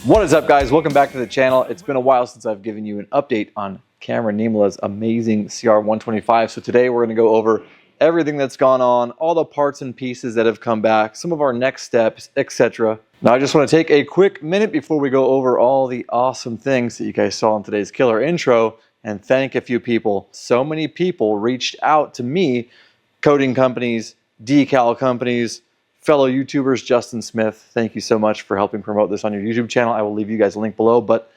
What is up, guys? Welcome back to the channel. It's been a while since I've given you an update on Cameron Niemela's amazing CR125. So today we're going to go over everything that's gone on, all the parts and pieces that have come back, some of our next steps, etc. Now I just want to take a quick minute before we go over all the awesome things that you guys saw in today's killer intro and thank a few people. So many people reached out to me, coating companies, decal companies, fellow YouTubers. Justin Smith, thank you so much for helping promote this on your YouTube channel. I will leave you guys a link below, but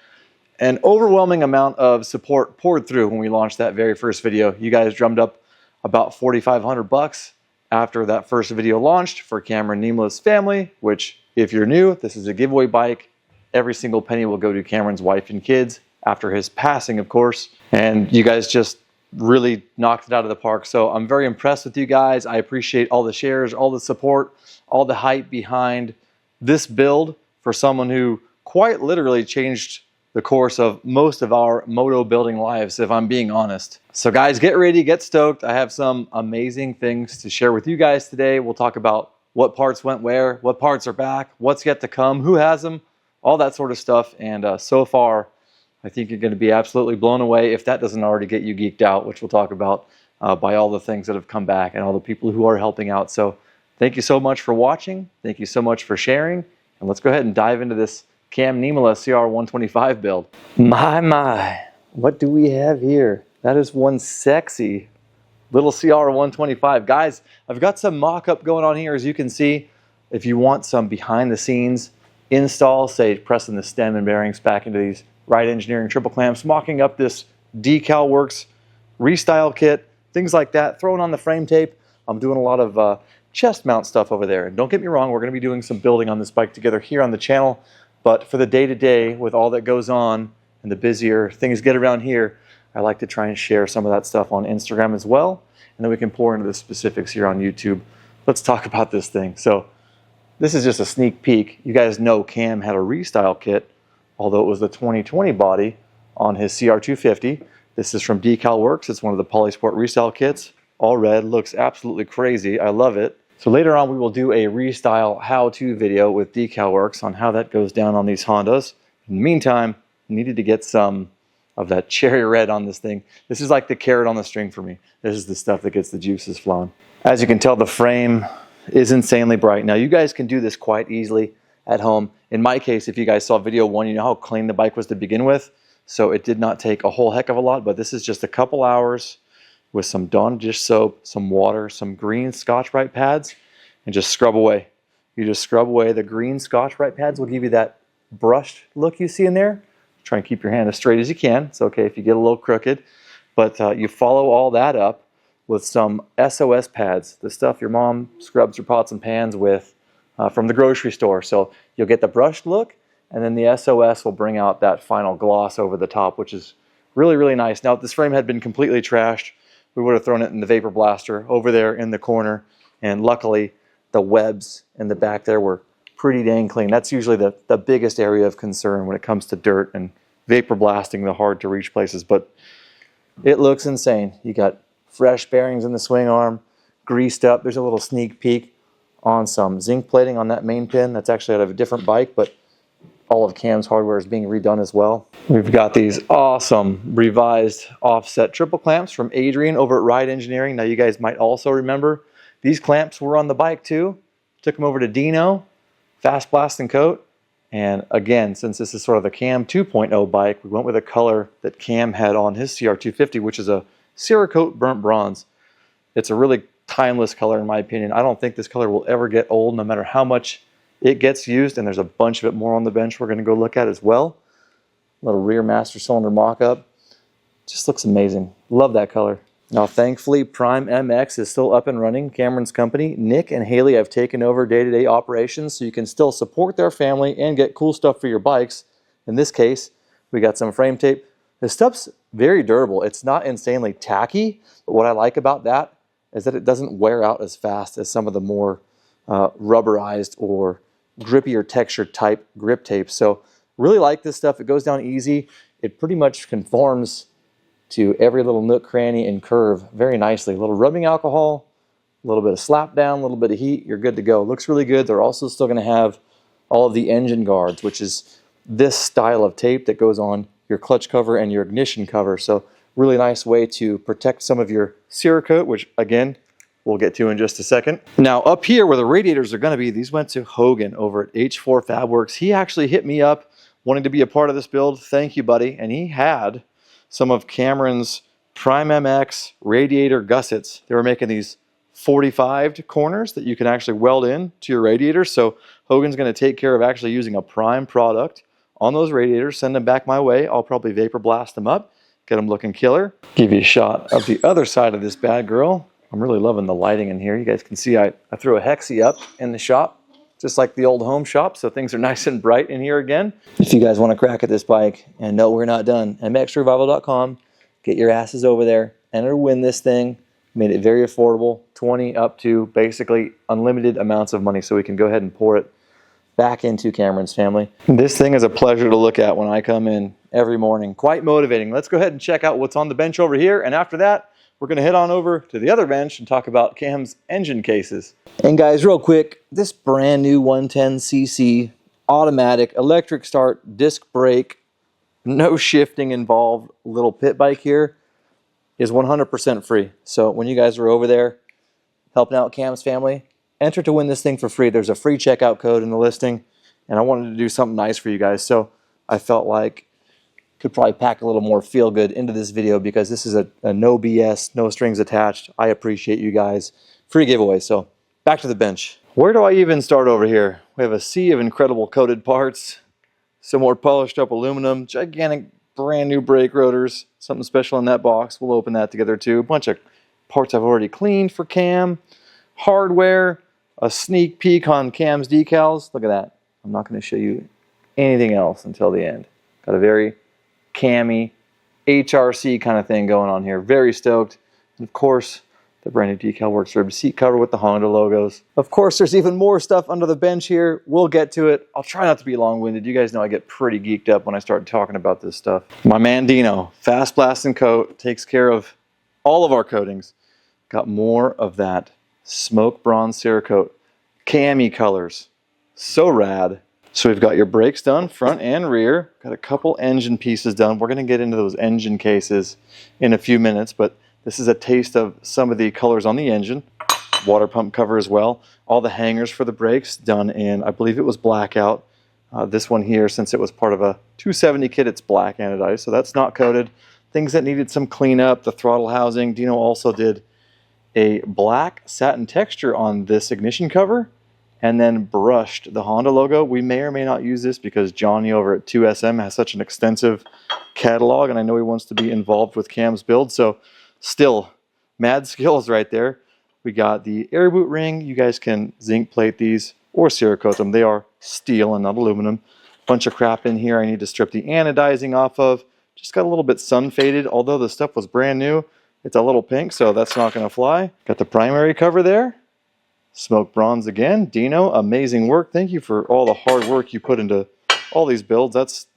an overwhelming amount of support poured through when we launched that very first video. You guys drummed up about $4,500 after that first video launched for Cameron Niemela's family, which if you're new, this is a giveaway bike. Every single penny will go to Cameron's wife and kids after his passing, of course. And you guys just really knocked it out of the park. So I'm very impressed with you guys. I appreciate all the shares, all the support, all the hype behind this build for someone who quite literally changed the course of most of our moto building lives, if I'm being honest. So guys, get ready, get stoked. I have some amazing things to share with you guys today. We'll talk about what parts went where, what parts are back, what's yet to come, who has them, all that sort of stuff. And so far, I think you're going to be absolutely blown away if that doesn't already get you geeked out, which we'll talk about by all the things that have come back and all the people who are helping out. So thank you so much for watching. Thank you so much for sharing. And let's go ahead and dive into this Cam Niemela CR125 build. My, what do we have here? That is one sexy little CR125. Guys, I've got some mock-up going on here, as you can see. If you want some behind the scenes install, say pressing the stem and bearings back into these Ride Engineering triple clamps, mocking up this DeCal Works restyle kit, things like that, throwing on the frame tape. I'm doing a lot of chest mount stuff over there. And don't get me wrong, we're going to be doing some building on this bike together here on the channel, but for the day-to-day with all that goes on and the busier things get around here, I like to try and share some of that stuff on Instagram as well, and then we can pour into the specifics here on YouTube. Let's talk about this thing. So this is just a sneak peek. You guys know Cam had a restyle kit, although it was the 2020 body on his CR250. This is from DeCal Works. It's one of the Polysport restyle kits. All red, looks absolutely crazy. I love it. So later on we will do a restyle how-to video with DeCal Works on how that goes down on these Hondas. In the meantime, I needed to get some of that cherry red on this thing. This is like the carrot on the string for me. This is the stuff that gets the juices flowing. As you can tell, the frame is insanely bright. Now you guys can do this quite easily at home. In my case, if you guys saw video one, you know how clean the bike was to begin with. So it did not take a whole heck of a lot, but this is just a couple hours with some Dawn dish soap, some water, some green Scotch-Brite pads, and just scrub away. You just scrub away. The green Scotch-Brite pads will give you that brushed look you see in there. Try and keep your hand as straight as you can. It's okay if you get a little crooked, but you follow all that up with some SOS pads, the stuff your mom scrubs your pots and pans with from the grocery store. So you'll get the brushed look, and then the SOS will bring out that final gloss over the top, which is really, really nice. Now, if this frame had been completely trashed, we would have thrown it in the vapor blaster over there in the corner, and luckily the webs in the back there were pretty dang clean. That's usually the biggest area of concern when it comes to dirt and vapor blasting the hard to reach places, but it looks insane. You got fresh bearings in the swing arm, greased up. There's a little sneak peek on some zinc plating on that main pin. That's actually out of a different bike, but all of Cam's hardware is being redone as well. We've got these awesome revised offset triple clamps from Adrian over at Ride Engineering. Now you guys might also remember these clamps were on the bike too. Took them over to Dino, fast blast and coat. And again, since this is sort of the Cam 2.0 bike, we went with a color that Cam had on his CR250, which is a Cerakote burnt bronze. It's a really timeless color in my opinion. I don't think this color will ever get old, no matter how much it gets used, and there's a bunch of it more on the bench we're going to go look at as well. Little rear master cylinder mock-up. Just looks amazing. Love that color. Now, thankfully, Pryme MX is still up and running. Cameron's company, Nick and Haley, have taken over day-to-day operations, so you can still support their family and get cool stuff for your bikes. In this case, we got some frame tape. This stuff's very durable. It's not insanely tacky, but what I like about that is that it doesn't wear out as fast as some of the more rubberized or grippier texture type grip tape. So really like this stuff. It goes down easy. It pretty much conforms to every little nook, cranny, and curve very nicely. A little rubbing alcohol, a little bit of slap down, a little bit of heat, you're good to go. Looks really good. They're also still going to have all of the engine guards, which is this style of tape that goes on your clutch cover and your ignition cover. So really nice way to protect some of your Cerakote, which again, we'll get to in just a second. Now up here where the radiators are gonna be, these went to Hogan over at H4 Fabworks. He actually hit me up wanting to be a part of this build. Thank you, buddy. And he had some of Cameron's Pryme MX radiator gussets. They were making these 45 corners that you can actually weld in to your radiator. So Hogan's gonna take care of actually using a Pryme product on those radiators, send them back my way. I'll probably vapor blast them up, get them looking killer. Give you a shot of the other side of this bad girl. I'm really loving the lighting in here. You guys can see I threw a hexie up in the shop, just like the old home shop, so things are nice and bright in here again. If you guys want to crack at this bike, and no, we're not done, mXrevival.com, get your asses over there, enter win this thing. Made it very affordable, 20 up to basically unlimited amounts of money, so we can go ahead and pour it back into Cameron's family. This thing is a pleasure to look at when I come in every morning. Quite motivating. Let's go ahead and check out what's on the bench over here, and after that, we're going to head on over to the other bench and talk about Cam's engine cases. And guys, real quick, this brand new 110cc automatic electric start disc brake, no shifting involved little pit bike here is 100% free. So when you guys are over there helping out Cam's family, enter to win this thing for free. There's a free checkout code in the listing, and I wanted to do something nice for you guys. So I felt like could probably pack a little more feel good into this video because this is a no BS, no strings attached. I appreciate you guys. Free giveaway. So back to the bench. Where do I even start over here? We have a sea of incredible coated parts, some more polished up aluminum, gigantic brand new brake rotors, something special in that box. We'll open that together too. A bunch of parts I've already cleaned for Cam, hardware, a sneak peek on Cam's decals. Look at that. I'm not going to show you anything else until the end. Got a very Cammy HRC kind of thing going on here. Very stoked. And of course, the brand new DeCal Works rib seat cover with the Honda logos. Of course, there's even more stuff under the bench here. We'll get to it. I'll try not to be long-winded. You guys know I get pretty geeked up when I start talking about this stuff. My man Dino, Fast Blast and Coat, takes care of all of our coatings. Got more of that smoke bronze Cerakote. Cami colors. So rad. So we've got your brakes done, front and rear. Got a couple engine pieces done. We're going to get into those engine cases in a few minutes, but this is a taste of some of the colors on the engine. Water pump cover as well. All the hangers for the brakes done in, I believe it was blackout. This one here, since it was part of a 270 kit, it's black anodized, so that's not coated. Things that needed some cleanup, the throttle housing. Dino also did a black satin texture on this ignition cover, and then brushed the Honda logo. We may or may not use this because Johnny over at 2SM has such an extensive catalog, and I know he wants to be involved with Cam's build, so still, mad skills right there. We got the air boot ring. You guys can zinc plate these or Cerakote them. They are steel and not aluminum. Bunch of crap in here I need to strip the anodizing off of. Just got a little bit sun faded, although the stuff was brand new. It's a little pink, so that's not going to fly. Got the primary cover there. Smoke bronze again. Dino, amazing work. Thank you for all the hard work you put into all these builds. That's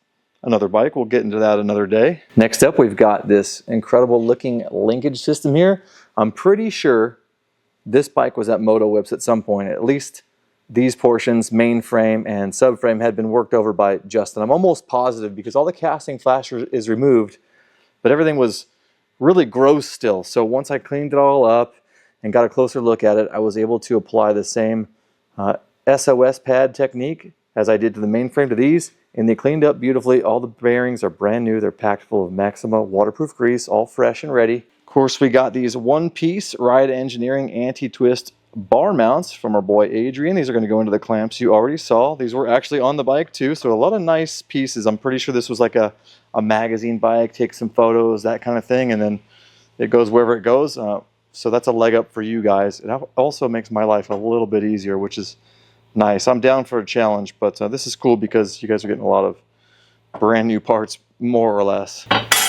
another bike. We'll get into that another day. Next up, we've got this incredible looking linkage system here. I'm pretty sure this bike was at Moto Whips at some point. At least these portions, mainframe and subframe, had been worked over by Justin. I'm almost positive because all the casting flasher is removed, but everything was really gross still. So once I cleaned it all up and got a closer look at it, I was able to apply the same SOS pad technique as I did to the mainframe to these, and they cleaned up beautifully. All the bearings are brand new. They're packed full of Maxima waterproof grease, all fresh and ready. Of course, we got these one-piece Ride Engineering anti-twist bar mounts from our boy Adrian. These are going to go into the clamps you already saw. These were actually on the bike too, so a lot of nice pieces. I'm pretty sure this was like a magazine bike, take some photos, that kind of thing, and then it goes wherever it goes. So that's a leg up for you guys. It also makes my life a little bit easier, which is nice. I'm down for a challenge, but this is cool because you guys are getting a lot of brand new parts, more or less.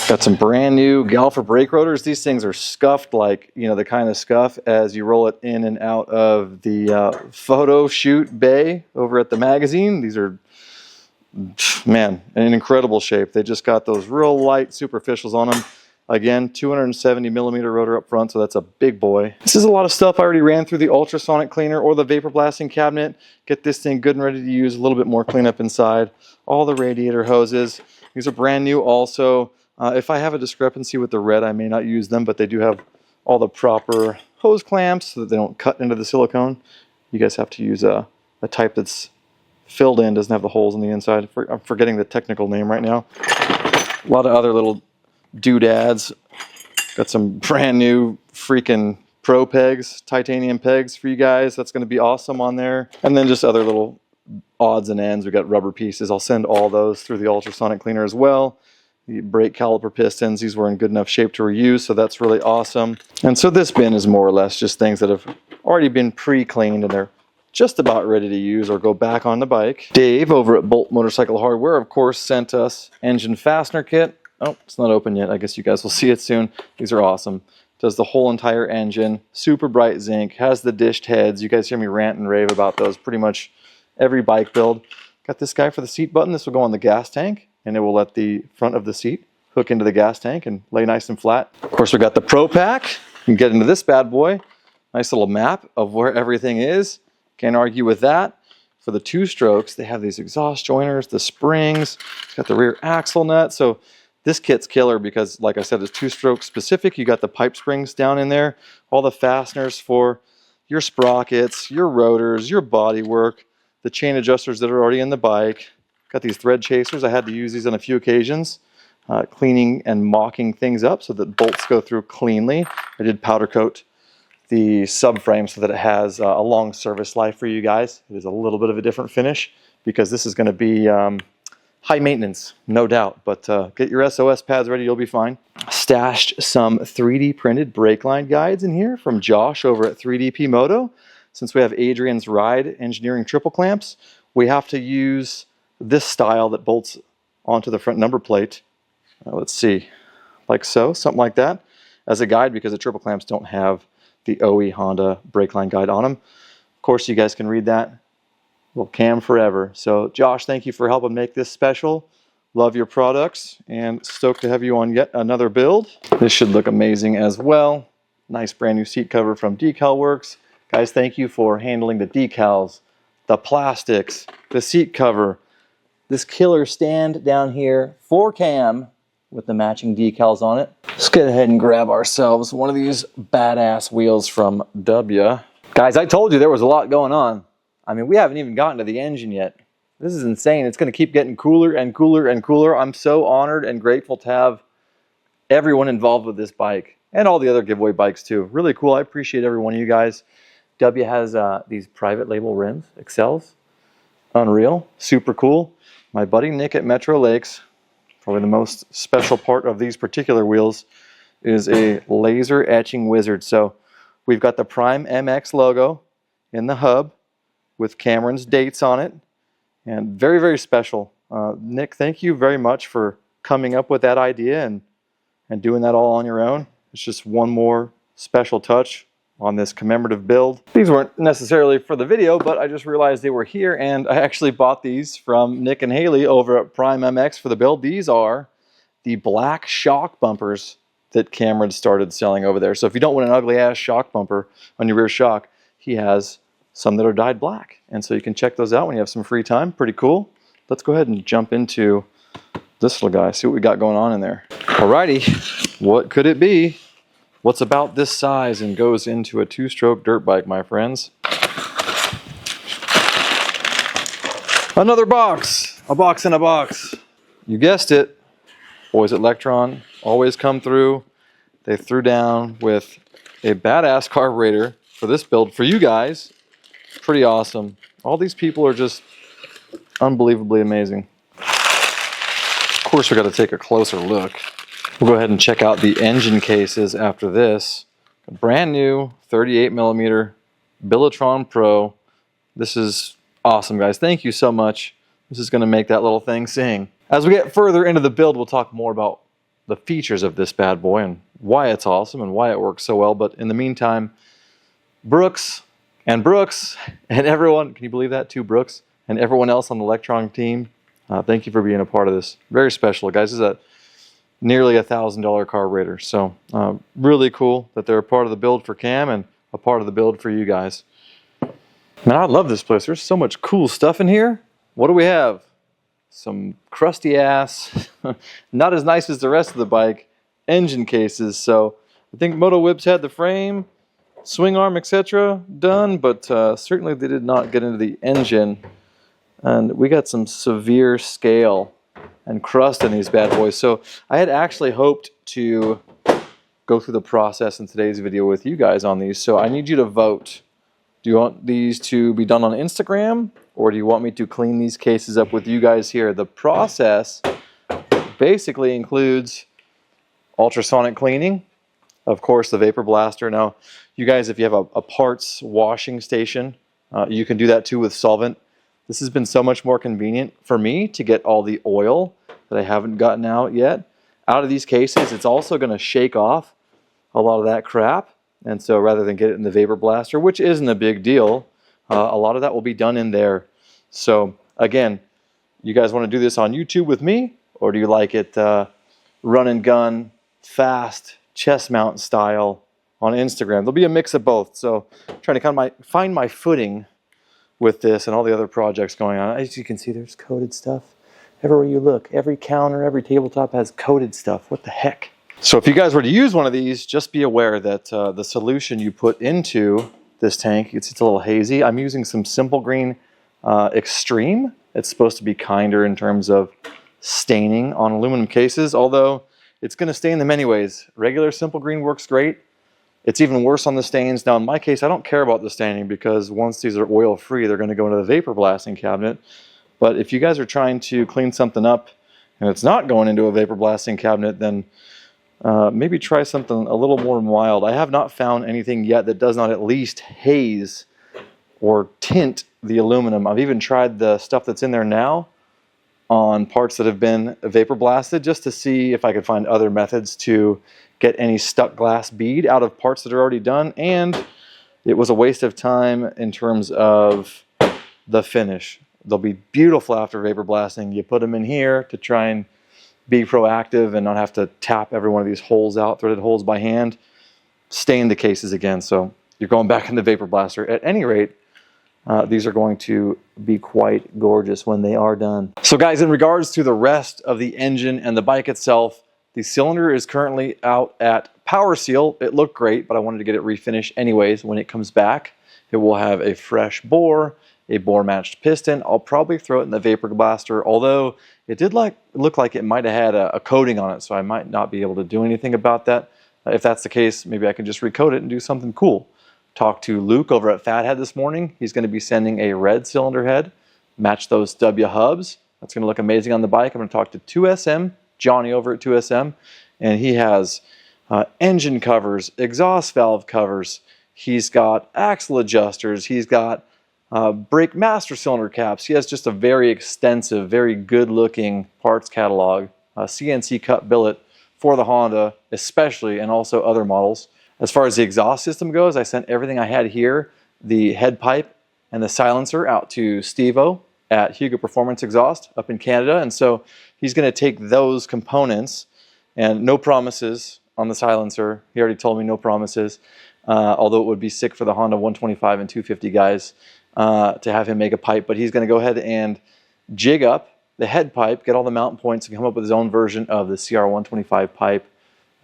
Got some brand new Galfer brake rotors. These things are scuffed like, you know, the kind of scuff as you roll it in and out of the photo shoot bay over at the magazine. These are, man, in incredible shape. They just got those real light superficials on them. Again, 270 millimeter rotor up front, so that's a big boy. This is a lot of stuff I already ran through the ultrasonic cleaner or the vapor blasting cabinet. Get this thing good and ready to use. A little bit more cleanup inside. All the radiator hoses. These are brand new also. If I have a discrepancy with the red, I may not use them, but they do have all the proper hose clamps so that they don't cut into the silicone. You guys have to use a type that's filled in, doesn't have the holes on the inside. I'm forgetting the technical name right now. A lot of other little doodads. Got some brand new freaking pro pegs, titanium pegs for you guys. That's going to be awesome on there. And then just other little odds and ends. We got rubber pieces. I'll send all those through the ultrasonic cleaner as well. The brake caliper pistons, these were in good enough shape to reuse, so that's really awesome. And so this bin is more or less just things that have already been pre-cleaned and they're just about ready to use or go back on the bike. Dave over at Bolt Motorcycle Hardware, of course, sent us engine fastener kit. Oh, it's not open yet. I guess you guys will see it soon. These are awesome. Does the whole entire engine. Super bright zinc. Has the dished heads. You guys hear me rant and rave about those pretty much every bike build. Got this guy for the seat button. This will go on the gas tank, and it will let the front of the seat hook into the gas tank and lay nice and flat. Of course, we got the Pro Pack. You can get into this bad boy. Nice little map of where everything is. Can't argue with that. For the two strokes, they have these exhaust joiners, the springs. It's got the rear axle nut. So this kit's killer because, like I said, it's two-stroke specific. You got the pipe springs down in there, all the fasteners for your sprockets, your rotors, your bodywork, the chain adjusters that are already in the bike. Got these thread chasers. I had to use these on a few occasions, cleaning and mocking things up so that bolts go through cleanly. I did powder coat the subframe so that it has a long service life for you guys. It is a little bit of a different finish because this is going to be high maintenance, no doubt, but get your SOS pads ready, you'll be fine. Stashed some 3D printed brake line guides in here from Josh over at 3DP Moto. Since we have Adrian's Ride engineering triple clamps, we have to use this style that bolts onto the front number plate. Let's see, like so, something like that, as a guide because the triple clamps don't have the OE Honda brake line guide on them. Of course, you guys can read that. Will cam forever. So Josh, thank you for helping make this special. Love your products and stoked to have you on yet another build. This should look amazing as well. Nice brand new seat cover from DeCal Works. Guys, thank you for handling the decals, the plastics, the seat cover, this killer stand down here for cam with the matching decals on it. Let's get ahead and grab ourselves one of these badass wheels from Dubya. Guys, I told you there was a lot going on. I mean, we haven't even gotten to the engine yet. This is insane. It's going to keep getting cooler and cooler and cooler. I'm so honored and grateful to have everyone involved with this bike and all the other giveaway bikes too. Really cool. I appreciate every one of you guys. Dubya has these private label rims, Excels. Unreal. Super cool. My buddy Nick at Metro Lakes, probably the most special part of these particular wheels, is a laser etching wizard. So we've got the Pryme MX logo in the hub with Cameron's dates on it, and very, very special. Nick, thank you very much for coming up with that idea and doing that all on your own. It's just one more special touch on this commemorative build. These weren't necessarily for the video, but I just realized they were here, and I actually bought these from Nick and Haley over at Pryme MX for the build. These are the black shock bumpers that Cameron started selling over there. So if you don't want an ugly ass shock bumper on your rear shock, he has some that are dyed black. And so you can check those out when you have some free time. Pretty cool. Let's go ahead and jump into this little guy, see what we got going on in there. Alrighty, what could it be? What's about this size and goes into a two-stroke dirt bike, my friends? Another box, a box in a box. You guessed it, boys at Lectron always come through. They threw down with a badass carburetor for this build for you guys. Pretty awesome. All these people are just unbelievably amazing. Of course, we got to take a closer look. We'll go ahead and check out the engine cases after this. A brand new 38 millimeter Billetron Pro. This is awesome, guys. Thank you so much. This is going to make that little thing sing. As we get further into the build, we'll talk more about the features of this bad boy and why it's awesome and why it works so well. But in the meantime, Brooks and everyone, can you believe that? Two Brooks and everyone else on the Lectron team, thank you for being a part of this. Very special, guys. This is nearly $1,000 carburetor. So really cool that they're a part of the build for Cam and a part of the build for you guys. Man, I love this place. There's so much cool stuff in here. What do we have? Some crusty ass, not as nice as the rest of the bike, engine cases. So I think Moto Whips had the frame, swing arm, etc. done, but certainly they did not get into the engine. And we got some severe scale and crust in these bad boys. So I had actually hoped to go through the process in today's video with you guys on these. So I need you to vote. Do you want these to be done on Instagram, or do you want me to clean these cases up with you guys here? The process basically includes ultrasonic cleaning, of course the vapor blaster. Now you guys, if you have a parts washing station, you can do that too with solvent. This has been so much more convenient for me to get all the oil that I haven't gotten out yet out of these cases. It's also going to shake off a lot of that crap, and so rather than get it in the vapor blaster, which isn't a big deal, a lot of that will be done in there. So again, you guys want to do this on YouTube with me, or do you like it run and gun, fast, chest mount style on Instagram? There'll be a mix of both. So I'm trying to kind of find my footing with this and all the other projects going on. As you can see, there's coated stuff everywhere you look. Every counter, every tabletop has coated stuff. What the heck? So if you guys were to use one of these, just be aware that the solution you put into this tank, it's a little hazy. I'm using some Simple Green Extreme. It's supposed to be kinder in terms of staining on aluminum cases, although it's going to stain them anyways. Regular Simple Green works great. It's even worse on the stains. Now in my case, I don't care about the staining because once these are oil free, they're going to go into the vapor blasting cabinet. But if you guys are trying to clean something up and it's not going into a vapor blasting cabinet, then maybe try something a little more mild. I have not found anything yet that does not at least haze or tint the aluminum. I've even tried the stuff that's in there now on parts that have been vapor blasted just to see if I could find other methods to get any stuck glass bead out of parts that are already done, and it was a waste of time in terms of the finish. They'll be beautiful after vapor blasting. You put them in here to try and be proactive and not have to tap every one of these holes out, threaded holes by hand, stain the cases again. So you're going back in the vapor blaster. At any rate, these are going to be quite gorgeous when they are done. So guys, in regards to the rest of the engine and the bike itself, the cylinder is currently out at Power Seal. It looked great, but I wanted to get it refinished anyways. When it comes back, it will have a fresh bore, a bore matched piston. I'll probably throw it in the vapor blaster, although it did look like it might have had a coating on it, so I might not be able to do anything about that. If that's the case, maybe I can just recoat it and do something cool. Talked to Luke over at Fathead this morning. He's going to be sending a red cylinder head, match those W hubs. That's going to look amazing on the bike. I'm going to talk to 2SM, Johnny over at 2SM, and he has engine covers, exhaust valve covers. He's got axle adjusters. He's got brake master cylinder caps. He has just a very extensive, very good looking parts catalog, CNC cut billet for the Honda especially, and also other models. As far as the exhaust system goes, I sent everything I had here, the head pipe and the silencer, out to Steve-O at Hugo Performance Exhaust up in Canada, and so he's going to take those components, and no promises on the silencer. He already told me no promises, although it would be sick for the Honda 125 and 250 guys to have him make a pipe, but he's going to go ahead and jig up the head pipe, get all the mount points, and come up with his own version of the CR125 pipe,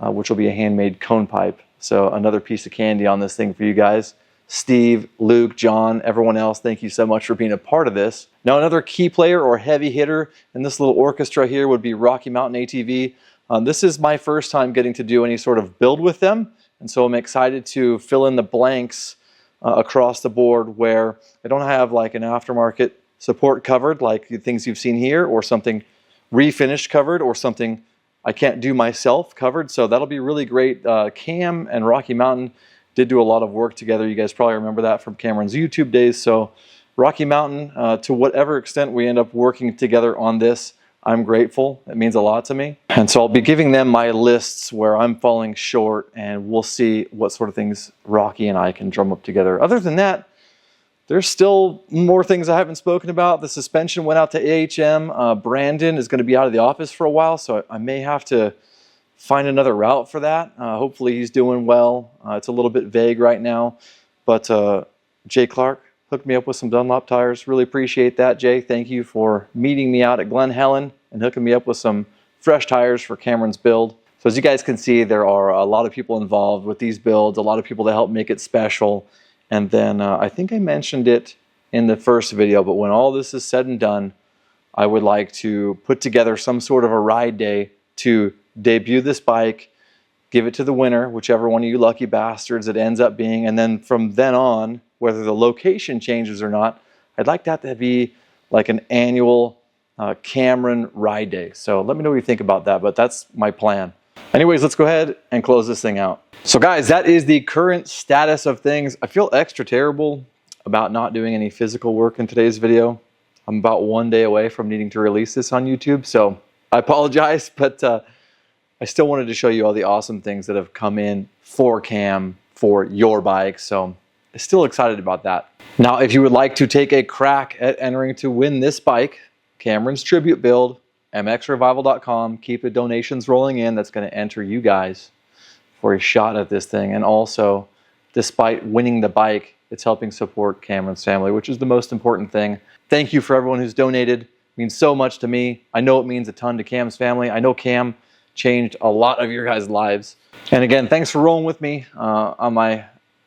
which will be a handmade cone pipe. So another piece of candy on this thing for you guys. Steve, Luke, John, everyone else, thank you so much for being a part of this. Now another key player or heavy hitter in this little orchestra here would be Rocky Mountain ATV. This is my first time getting to do any sort of build with them, and so I'm excited to fill in the blanks across the board where I don't have like an aftermarket support covered like the things you've seen here, or something refinished covered, or something I can't do myself covered. So that'll be really great. Cam and Rocky Mountain did do a lot of work together. You guys probably remember that from Cameron's YouTube days. So Rocky Mountain, to whatever extent we end up working together on this, I'm grateful. It means a lot to me. And so I'll be giving them my lists where I'm falling short, and we'll see what sort of things Rocky and I can drum up together. Other than that, there's still more things I haven't spoken about. The suspension went out to AHM. Brandon is going to be out of the office for a while, so I may have to find another route for that. Hopefully he's doing well. It's a little bit vague right now, but Jay Clark hooked me up with some Dunlop tires. Really appreciate that, Jay. Thank you for meeting me out at Glen Helen and hooking me up with some fresh tires for Cameron's build. So as you guys can see, there are a lot of people involved with these builds, a lot of people that help make it special. And then I think I mentioned it in the first video, but when all this is said and done, I would like to put together some sort of a ride day to debut this bike, give it to the winner, whichever one of you lucky bastards it ends up being, and then from then on, whether the location changes or not, I'd like that to be like an annual Cameron ride day. So let me know what you think about that, but that's my plan. Anyways, let's go ahead and close this thing out. So guys, that is the current status of things. I feel extra terrible about not doing any physical work in today's video. I'm about 1 day away from needing to release this on YouTube, so I apologize, but I still wanted to show you all the awesome things that have come in for Cam, for your bike, so I'm still excited about that. Now, if you would like to take a crack at entering to win this bike, Cameron's tribute build, mXrevival.com, keep the donations rolling in. That's going to enter you guys for a shot at this thing. And also, despite winning the bike, it's helping support Cameron's family, which is the most important thing. Thank you for everyone who's donated. It means so much to me. I know it means a ton to Cam's family. I know Cam changed a lot of your guys' lives. And again, thanks for rolling with me on my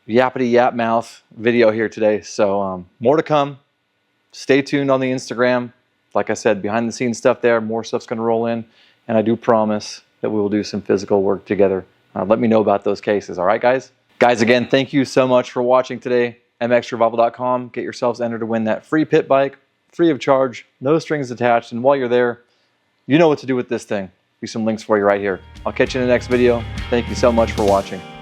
yappity yap mouth video here today. So more to come. Stay tuned on the Instagram. Like I said, behind the scenes stuff there, more stuff's going to roll in. And I do promise that we will do some physical work together. Let me know about those cases. All right, guys? Guys, again, thank you so much for watching today. mXrevival.com. Get yourselves entered to win that free pit bike, free of charge, no strings attached. And while you're there, you know what to do with this thing. Some links for you right here. I'll catch you in the next video. Thank you so much for watching.